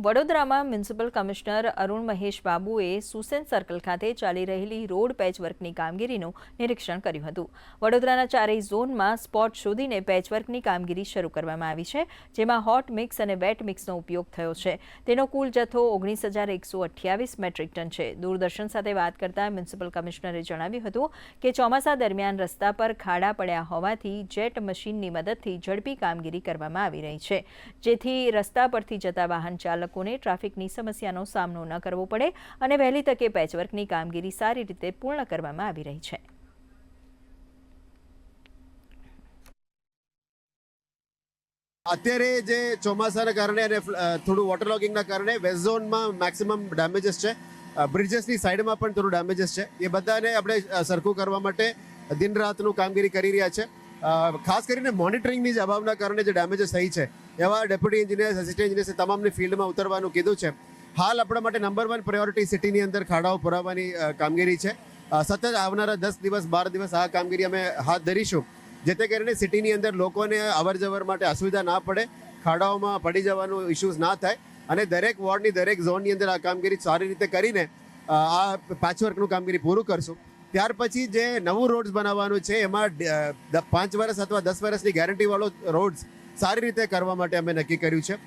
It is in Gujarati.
વડોદરામાં મ્યુનિસિપલ કમિશનર અરુણ મહેશ બાબુએ સુસેન સર્કલ ખાતે ચાલી રહેલી રોડ પેચવર્કની કામગીરીનું નિરીક્ષણ કર્યું હતું. વડોદરાના ચારેય ઝોનમાં સ્પોટ શોધીને પેચવર્કની કામગીરી શરૂ કરવામાં આવી છે, જેમાં હોટ મિક્સ અને વેટ મિક્સનો ઉપયોગ થયો છે. તેનો કુલ જથ્થો 19,128 મેટ્રિક ટન છે. દૂરદર્શન સાથે વાત કરતા મ્યુનિસિપલ કમિશનરે જણાવ્યું હતું કે ચોમાસા દરમિયાન રસ્તા પર ખાડા પડ્યા હોવાથી જેટ મશીનની મદદથી ઝડપી કામગીરી કરવામાં આવી રહી છે, જેથી રસ્તા પરથી જતા વાહન ચાલકોને ટ્રાફિકની સમસ્યાનો સામનો ન કરવો પડે અને વહેલી તકે પેચવર્કની કામગીરી સારી રીતે પૂર્ણ કરવામાં આવી રહી છે. અત્યારે જે ચોમાસાના કારણે અને થોડું વોટરલોગિંગના કારણે વેસ્ટ ઝોનમાં મેક્સિમમ ડેમેજીસ છે. બ્રિજેસની સાઈડમાં પણ થોડું ડેમેજીસ છે. એ બધાને આપણે સરખું કરવા માટે દિન રાતનું કામગીરી કરી રહ્યા છે. ખાસ કરીને મોનિટરિંગની જ અભાવના કારણે જે ડેમેજીસ થઈ છે, એવા ડેપ્યુટી એન્જિનિયર્સ, આસિસ્ટન્ટ એન્જિનિયર્સે તમામની ફિલ્ડમાં ઉતરવાનું કીધું છે. હાલ આપણા માટે નંબર 1 પ્રાયોરિટી સિટીની અંદર ખાડાઓ પુરાવવાની કામગીરી છે. સતત આવનારા 10 દિવસ 12 દિવસ આ કામગીરી અમે હાથ ધરીશું, જેથી કરીને સિટીની અંદર લોકોને અવર જવર માટે અસુવિધા ના પડે, ખાડાઓમાં પડી જવાનું ઇશ્યુઝ ના થાય અને દરેક વોર્ડની દરેક ઝોનની અંદર આ કામગીરી સારી રીતે કરીને આ પેચવર્કનું કામગીરી પૂરું કરશું. ત્યાર પછી જે નવું રોડ્સ બનાવવાનું છે, એમાં 5 વર્ષ અથવા 10 વર્ષની ગેરંટીવાળો રોડ્સ સારી રીતે કરવા માટે અમે નક્કી કર્યું છે.